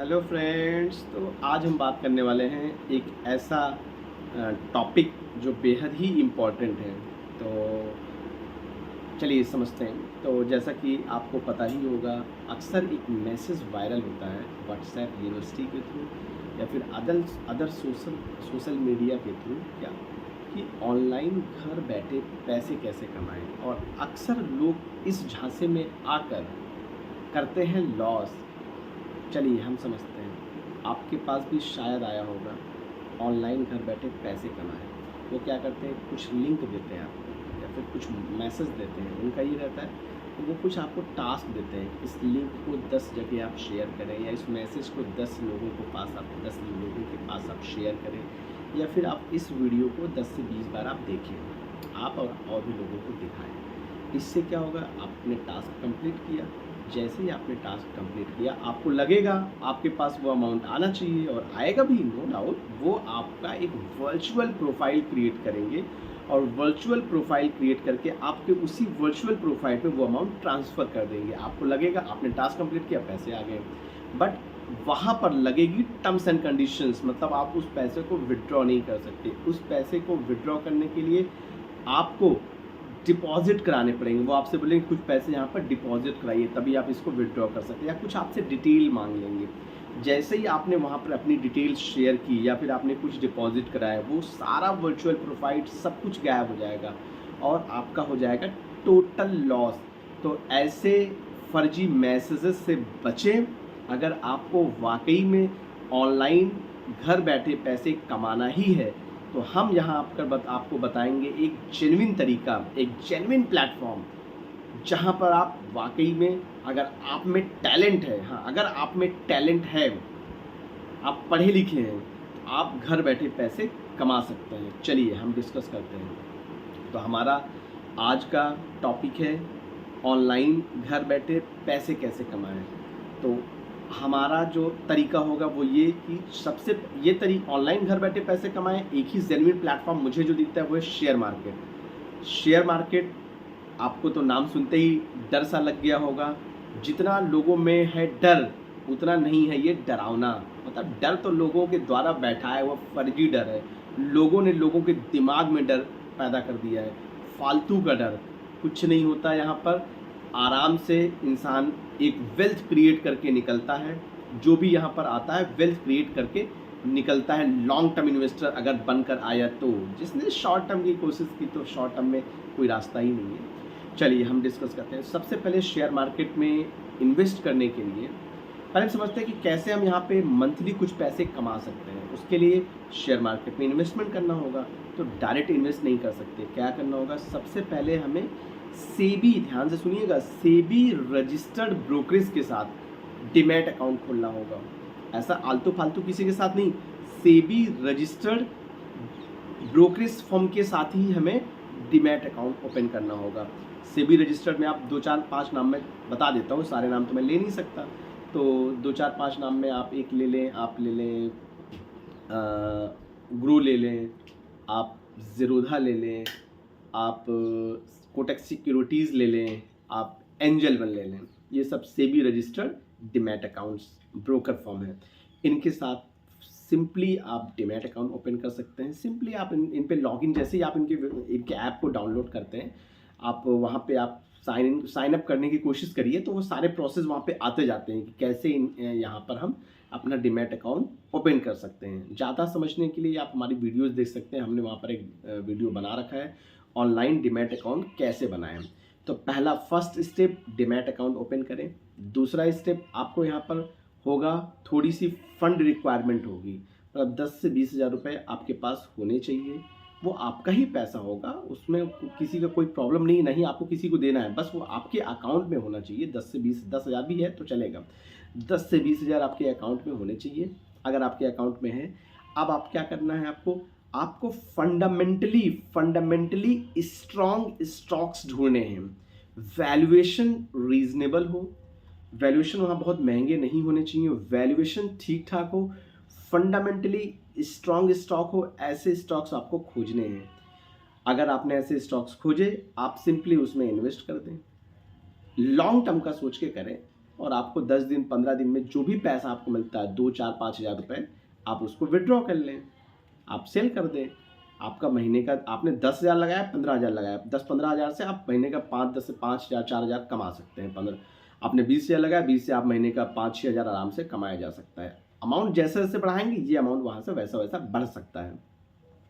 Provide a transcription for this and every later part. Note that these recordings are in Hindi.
हेलो फ्रेंड्स, तो आज हम बात करने वाले हैं एक ऐसा टॉपिक जो बेहद ही इम्पोर्टेंट है। तो चलिए समझते हैं। तो जैसा कि आपको पता ही होगा, अक्सर एक मैसेज वायरल होता है व्हाट्सएप यूनिवर्सिटी के थ्रू या फिर अदर सोशल मीडिया के थ्रू, क्या कि ऑनलाइन घर बैठे पैसे कैसे कमाएं। और अक्सर लोग इस झांसे में आकर करते हैं लॉस। चलिए हम समझते हैं, आपके पास भी शायद आया होगा ऑनलाइन घर बैठे पैसे कमाएं। वो क्या करते हैं, कुछ लिंक देते हैं आपको या फिर कुछ मैसेज देते हैं। उनका ये रहता है कि वो कुछ आपको टास्क देते हैं, इस लिंक को 10 जगह आप शेयर करें या इस मैसेज को 10 लोगों के पास आप शेयर करें या फिर आप इस वीडियो को 10 से 20 बार आप देखें, आप और भी लोगों को दिखाएं। इससे क्या होगा, आपने टास्क कंप्लीट किया। जैसे ही आपने टास्क कंप्लीट किया, आपको लगेगा आपके पास वो अमाउंट आना चाहिए और आएगा भी, नो डाउट। वो आपका एक वर्चुअल प्रोफाइल क्रिएट करेंगे और वर्चुअल प्रोफाइल क्रिएट करके आपके उसी वर्चुअल प्रोफाइल पे वो अमाउंट ट्रांसफ़र कर देंगे। आपको लगेगा आपने टास्क कंप्लीट किया, पैसे आ गए, बट वहाँ पर लगेगी टर्म्स एंड कंडीशंस, मतलब आप उस पैसे को विड्रॉ नहीं कर सकते। उस पैसे को विड्रॉ करने के लिए आपको डिपॉजिट कराने पड़ेंगे। वो आपसे बोलेंगे कुछ पैसे यहाँ पर डिपॉजिट कराइए, तभी आप इसको विड्रॉ कर सकते हैं, या कुछ आपसे डिटेल मांग लेंगे। जैसे ही आपने वहाँ पर अपनी डिटेल शेयर की या फिर आपने कुछ डिपॉजिट कराया, वो सारा वर्चुअल प्रोफाइल सब कुछ गायब हो जाएगा और आपका हो जाएगा टोटल लॉस। तो ऐसे फर्जी मैसेजेस से बचें। अगर आपको वाकई में ऑनलाइन घर बैठे पैसे कमाना ही है, तो हम यहाँ आपको बताएंगे एक जेन्युइन तरीका, एक जेन्युइन प्लेटफॉर्म, जहाँ पर आप वाकई में, अगर आप में टैलेंट है, हाँ अगर आप में टैलेंट है, आप पढ़े लिखे हैं, तो आप घर बैठे पैसे कमा सकते हैं। चलिए हम डिस्कस करते हैं। तो हमारा आज का टॉपिक है ऑनलाइन घर बैठे पैसे कैसे कमाएं। तो हमारा जो तरीका होगा वो ये कि सबसे ये ऑनलाइन घर बैठे पैसे कमाएं, एक ही जेन्युइन प्लेटफॉर्म मुझे जो दिखता है वो है शेयर मार्केट। शेयर मार्केट, आपको तो नाम सुनते ही डर सा लग गया होगा। जितना लोगों में है डर, उतना नहीं है ये डरावना। मतलब डर तो लोगों के द्वारा बैठा है, वो फर्जी डर है। लोगों ने लोगों के दिमाग में डर पैदा कर दिया है, फालतू का डर। कुछ नहीं होता यहाँ पर, आराम से इंसान एक वेल्थ क्रिएट करके निकलता है। जो भी यहाँ पर आता है वेल्थ क्रिएट करके निकलता है, लॉन्ग टर्म इन्वेस्टर अगर बनकर आया तो। जिसने शॉर्ट टर्म की कोशिश की तो शॉर्ट टर्म में कोई रास्ता ही नहीं है। चलिए हम डिस्कस करते हैं। सबसे पहले शेयर मार्केट में इन्वेस्ट करने के लिए पहले समझते हैं कि कैसे हम यहाँ पे मंथली कुछ पैसे कमा सकते हैं। उसके लिए शेयर मार्केट में इन्वेस्टमेंट करना होगा। तो डायरेक्ट इन्वेस्ट नहीं कर सकते, क्या करना होगा, सबसे पहले हमें सेबी, ध्यान से सुनिएगा, सेबी रजिस्टर्ड ब्रोकरेज के साथ डिमैट अकाउंट खोलना होगा। ऐसा आलतू फालतू किसी के साथ नहीं, सेबी रजिस्टर्ड ब्रोकरेज फर्म के साथ ही हमें डिमैट अकाउंट ओपन करना होगा। सेबी रजिस्टर्ड में आप 2 4 5 नाम में बता देता हूँ, सारे नाम तो मैं ले नहीं सकता। तो 2 4 5 नाम में आप एक ले लें, आप ले लें ग्रो ले लें, आप ज़ीरोधा ले लें, आप कोटक सिक्योरिटीज़ ले लें, आप एंजल वन ले लें। ये सब SEBI registered demat accounts broker firm है। इनके साथ सिंपली आप डिमैट अकाउंट ओपन कर सकते हैं। सिंपली आप इन पे लॉगिन, जैसे ही आप इनके ऐप को डाउनलोड करते हैं, आप वहाँ पे आप साइन अप करने की कोशिश करिए, तो वो सारे प्रोसेस वहाँ पे आते जाते हैं कि कैसे यहाँ पर हम अपना डिमैट अकाउंट ओपन कर सकते हैं। ज़्यादा समझने के लिए आप हमारी वीडियोस देख सकते हैं, हमने वहाँ पर एक वीडियो बना रखा है, ऑनलाइन डिमैट अकाउंट कैसे बनाएं। तो पहला first step, demat account open करें। दूसरा स्टेप, आपको यहाँ पर होगा थोड़ी सी फंड रिक्वायरमेंट होगी, मतलब 10 से 20 हज़ार रुपये आपके पास होने चाहिए। वो आपका ही पैसा होगा, उसमें किसी का कोई प्रॉब्लम नहीं, नहीं आपको किसी को देना है, बस वो आपके अकाउंट में होना चाहिए। 10 हज़ार भी है तो चलेगा, 10 से 20 हज़ार आपके अकाउंट में होने चाहिए। अगर आपके अकाउंट में है, अब आप क्या करना है, आपको फंडामेंटली स्ट्रॉन्ग स्टॉक्स ढूंढने हैं। वैल्यूएशन रीजनेबल हो, वैल्यूएशन वहाँ बहुत महंगे नहीं होने चाहिए, वैल्यूएशन ठीक ठाक हो, फंडामेंटली स्ट्रॉन्ग स्टॉक हो, ऐसे स्टॉक्स आपको खोजने हैं। अगर आपने ऐसे स्टॉक्स खोजे, आप सिंपली उसमें इन्वेस्ट कर दें। लॉन्ग टर्म का सोच के करें, और आपको 10 दिन 15 दिन में जो भी पैसा आपको मिलता है 2 4 5 हज़ार रुपये, आप उसको विड्रॉ कर लें, आप सेल कर दें। आपका महीने का आपने 10,000 लगाया, 15,000 लगाया, 10-15 हज़ार से आप महीने का 5-10 से 5,000 4,000 कमा सकते हैं। 15 आपने 20,000 लगाया, 20 से आप महीने का 5-6 हज़ार आराम से कमाया जा सकता है। अमाउंट जैसे जैसे बढ़ाएंगे ये अमाउंट वहाँ से वैसा वैसा बढ़ सकता है।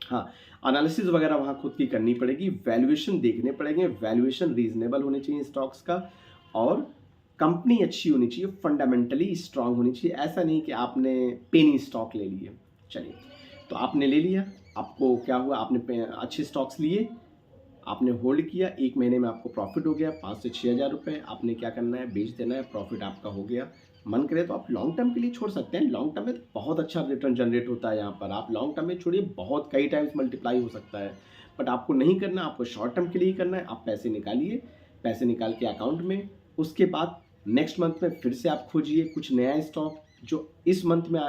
हाँ, एनालिसिस वगैरह वहाँ खुद की करनी पड़ेगी, वैल्यूएशन देखने पड़ेंगे, वैल्यूएशन रीजनेबल होनी चाहिए स्टॉक्स का, और कंपनी अच्छी होनी चाहिए, फंडामेंटली स्ट्रांग होनी चाहिए। ऐसा नहीं कि आपने पेनी स्टॉक ले लिए। चलिए, तो आपने ले लिया, आपको क्या हुआ, आपने अच्छे स्टॉक्स लिए, आपने होल्ड किया, 1 महीने में आपको प्रॉफिट हो गया 5 से 6 हज़ार रुपये। आपने क्या करना है, बेच देना है, प्रॉफिट आपका हो गया। मन करे तो आप लॉन्ग टर्म के लिए छोड़ सकते हैं, लॉन्ग टर्म में तो बहुत अच्छा रिटर्न जनरेट होता है। यहाँ पर आप लॉन्ग टर्म में छोड़िए, बहुत कई टाइम्स मल्टीप्लाई हो सकता है, बट आपको नहीं करना, आपको शॉर्ट टर्म के लिए ही करना है। आप पैसे निकालिए, पैसे निकाल के अकाउंट में, उसके बाद नेक्स्ट मंथ में फिर से आप खोजिए कुछ नया स्टॉक जो इस मंथ में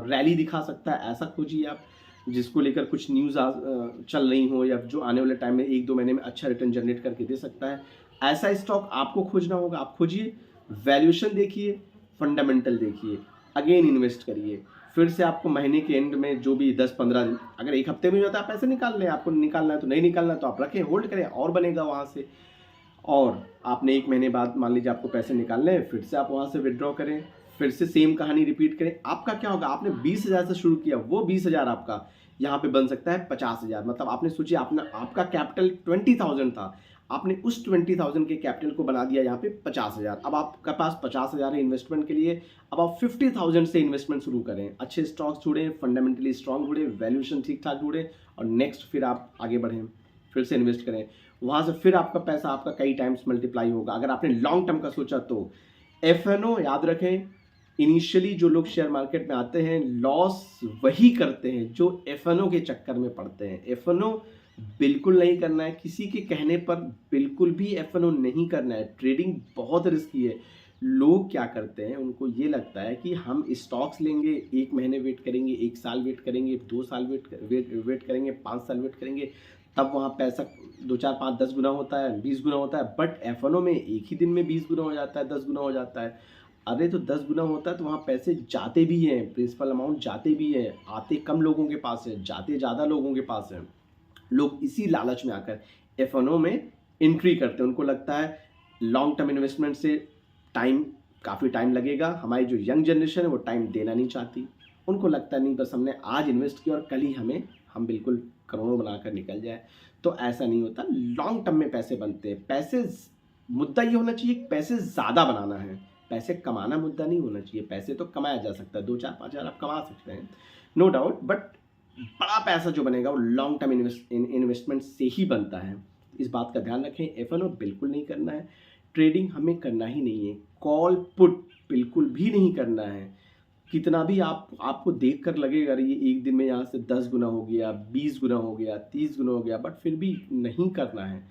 रैली दिखा सकता है, ऐसा खोजिए आप, जिसको लेकर कुछ न्यूज़ चल रही हो, या जो आने वाले टाइम में 1-2 महीने में अच्छा रिटर्न जनरेट करके दे सकता है। ऐसा स्टॉक आपको खोजना होगा, आप खोजिए, वैल्यूएशन देखिए, फंडामेंटल देखिए, अगेन इन्वेस्ट करिए। फिर से आपको महीने के एंड में जो भी 10-15 दिन, अगर 1 हफ्ते में जो होता है आप पैसे निकाल लें, आपको निकालना है तो नहीं निकालना तो आप रखें, होल्ड करें, और बनेगा वहाँ से। और आपने 1 महीने बाद मान लीजिए आपको पैसे निकालने हैं, फिर से आप वहाँ से विड्रॉ करें, फिर से सेम कहानी रिपीट करें। आपका क्या होगा, आपने 20,000 से शुरू किया, वो 20,000 आपका यहाँ पे बन सकता है 50,000। मतलब आपने सोचिए, आपका कैपिटल 20,000 था, आपने उस 20,000 के कैपिटल को बना दिया यहाँ पे 50,000। अब आपके पास 50,000 है इन्वेस्टमेंट के लिए। अब आप 50,000 से इन्वेस्टमेंट शुरू करें, अच्छे स्टॉक्स ढूंढें, फंडामेंटली स्ट्रॉन्ग ढूंढें, वैल्यूएशन ठीक ठाक ढूंढें, और नेक्स्ट फिर आप आगे बढ़ें, फिर से इन्वेस्ट करें। वहाँ से फिर आपका पैसा आपका कई टाइम्स मल्टीप्लाई होगा। अगर आपने लॉन्ग टर्म का सोचा तो एफएनओ याद रखें, इनिशियली जो लोग शेयर मार्केट में आते हैं लॉस वही करते हैं जो एफएनओ के चक्कर में पड़ते हैं। एफएनओ बिल्कुल नहीं करना है, किसी के कहने पर बिल्कुल भी एफएनओ नहीं करना है। ट्रेडिंग बहुत रिस्की है। लोग क्या करते हैं, उनको ये लगता है कि हम स्टॉक्स लेंगे, 1 महीने वेट करेंगे, 1 साल वेट करेंगे, 2 साल वेट करेंगे, 5 साल वेट करेंगे, तब वहाँ पैसा 2 4 5 10 गुना होता है, 20 गुना होता है। बट एफएनओ में एक ही दिन में 20 गुना हो जाता है, 10 गुना हो जाता है। अरे तो 10 गुना होता है तो वहाँ पैसे जाते भी हैं, प्रिंसिपल अमाउंट जाते भी हैं, आते कम लोगों के पास है, जाते ज़्यादा लोगों के पास है। लोग इसी लालच में आकर एफएनओ में एंट्री करते हैं। उनको लगता है लॉन्ग टर्म इन्वेस्टमेंट से काफ़ी टाइम लगेगा। हमारी जो यंग जनरेशन है वो टाइम देना नहीं चाहती। उनको लगता नहीं, बस हमने आज इन्वेस्ट किया और कल ही हम बिल्कुल करोड़ों बनाकर निकल जाए। तो ऐसा नहीं होता, लॉन्ग टर्म में पैसे बनते हैं। मुद्दा ये होना चाहिए पैसे ज़्यादा बनाना है, पैसे कमाना मुद्दा नहीं होना चाहिए। पैसे तो कमाया जा सकता है, 2 4 5 हज़ार आप कमा सकते हैं, नो डाउट, बट बड़ा पैसा जो बनेगा वो लॉन्ग टर्म इन्वेस्टमेंट से ही बनता है। इस बात का ध्यान रखें। एफएनओ बिल्कुल नहीं करना है, ट्रेडिंग हमें करना ही नहीं है, कॉल पुट बिल्कुल भी नहीं करना है। कितना भी आपको देख कर लगेगा ये एक दिन में यहाँ से 10 गुना हो गया, 20 गुना हो गया, 30 गुना हो गया, बट फिर भी नहीं करना है,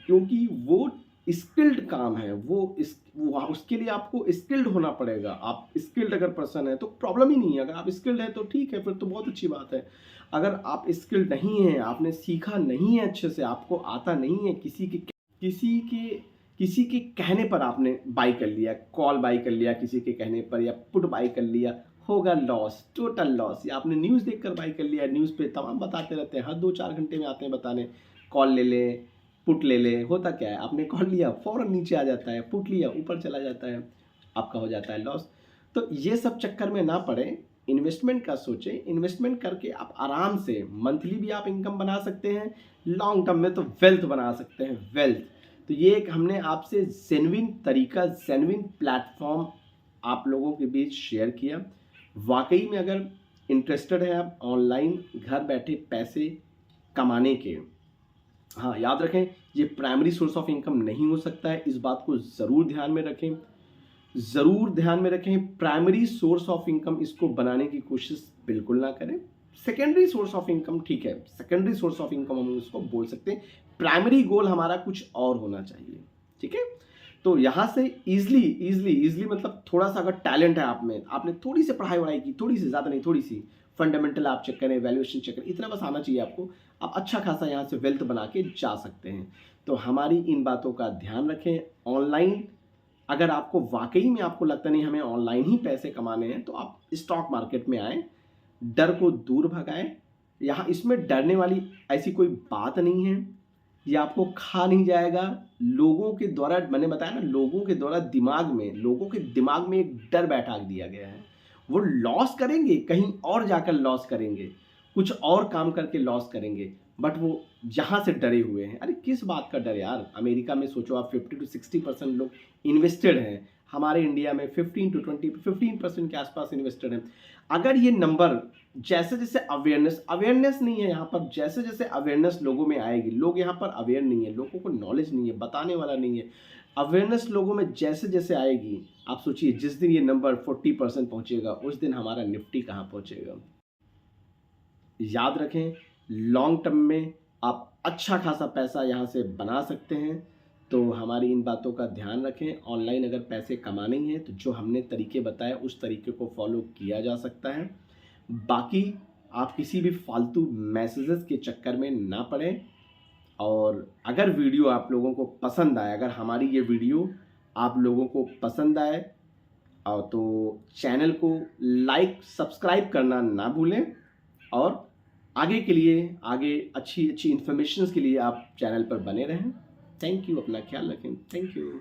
क्योंकि वो स्किल्ड काम है। उसके लिए आपको स्किल्ड होना पड़ेगा। आप स्किल्ड अगर पर्सन है तो प्रॉब्लम ही नहीं है। अगर आप स्किल्ड है तो ठीक है, फिर तो बहुत अच्छी बात है। अगर आप स्किल्ड नहीं है, आपने सीखा नहीं है अच्छे से, आपको आता नहीं है, किसी के कहने पर आपने बाई कर लिया, कॉल बाई कर लिया किसी के कहने पर, या पुट बाई कर लिया, होगा लॉस, टोटल लॉस। या आपने न्यूज़ देखकर बाई कर लिया, न्यूज़ पे तमाम बताते रहते हैं, हर 2 4 घंटे में आते हैं बताने, कॉल ले ले, पुट ले ले। होता क्या है, आपने कॉल लिया फ़ौरन नीचे आ जाता है, पुट लिया ऊपर चला जाता है, आपका हो जाता है लॉस। तो ये सब चक्कर में ना पड़े, इन्वेस्टमेंट का सोचें। इन्वेस्टमेंट करके आप आराम से मंथली भी आप इनकम बना सकते हैं, लॉन्ग टर्म में तो वेल्थ बना सकते हैं, वेल्थ। तो ये एक हमने आपसे जेन्युइन तरीका, जेन्युइन प्लेटफॉर्म आप लोगों के बीच शेयर किया। वाकई में अगर इंटरेस्टेड है आप ऑनलाइन घर बैठे पैसे कमाने के, हाँ याद रखें, ये प्राइमरी सोर्स ऑफ इनकम नहीं हो सकता है, इस बात को ज़रूर ध्यान में रखें, ज़रूर ध्यान में रखें। प्राइमरी सोर्स ऑफ इनकम इसको बनाने की कोशिश बिल्कुल ना करें। सेकेंडरी सोर्स ऑफ इनकम ठीक है, सेकेंडरी सोर्स ऑफ इनकम हम उसको बोल सकते हैं। प्राइमरी गोल हमारा कुछ और होना चाहिए, ठीक है। तो यहाँ से इजली मतलब थोड़ा सा अगर टैलेंट है आप में, आपने थोड़ी सी पढ़ाई वढ़ाई की, थोड़ी सी, ज़्यादा नहीं, थोड़ी सी फंडामेंटल आप चेक करें, वैल्यूएशन चेक करें, इतना बस आना चाहिए आपको, आप अच्छा खासा यहाँ से वेल्थ बना के जा सकते हैं। तो हमारी इन बातों का ध्यान रखें। ऑनलाइन अगर आपको वाकई में आपको लगता नहीं हमें ऑनलाइन ही पैसे कमाने हैं, तो आप स्टॉक मार्केट में आएँ, डर को दूर भगाएं। यहाँ इसमें डरने वाली ऐसी कोई बात नहीं है, ये आपको खा नहीं जाएगा। लोगों के द्वारा, मैंने बताया ना, लोगों के द्वारा लोगों के दिमाग में एक डर बैठा दिया गया है। वो लॉस करेंगे, कहीं और जाकर लॉस करेंगे, कुछ और काम करके लॉस करेंगे, बट वो यहाँ से डरे हुए हैं। अरे किस बात का डर यार? अमेरिका में सोचो आप 50 to 60% लोग इन्वेस्टेड हैं, हमारे इंडिया में 15% के आसपास इन्वेस्टेड हैं। अगर ये नंबर जैसे जैसे अवेयरनेस नहीं है यहाँ पर, जैसे जैसे अवेयरनेस लोगों में आएगी, लोग यहाँ पर अवेयर नहीं है, लोगों को नॉलेज नहीं है, बताने वाला नहीं है, अवेयरनेस लोगों में जैसे जैसे आएगी, आप सोचिए जिस दिन ये नंबर 40% पहुँचेगा, उस दिन हमारा निफ्टी कहाँ पहुँचेगा। याद रखें, लॉन्ग टर्म में आप अच्छा खासा पैसा यहाँ से बना सकते हैं, तो हमारी इन बातों का ध्यान रखें। ऑनलाइन अगर पैसे कमाने ही हैं तो जो हमने तरीके बताए उस तरीके को फॉलो किया जा सकता है। बाकी आप किसी भी फालतू मैसेजेस के चक्कर में ना पड़ें। और अगर वीडियो आप लोगों को पसंद आए, अगर हमारी ये वीडियो आप लोगों को पसंद आए तो चैनल को लाइक सब्सक्राइब करना ना भूलें। और आगे के लिए, आगे अच्छी अच्छी इन्फॉर्मेशन के लिए आप चैनल पर बने रहें। थैंक यू, अपना ख्याल रखें। Thank you.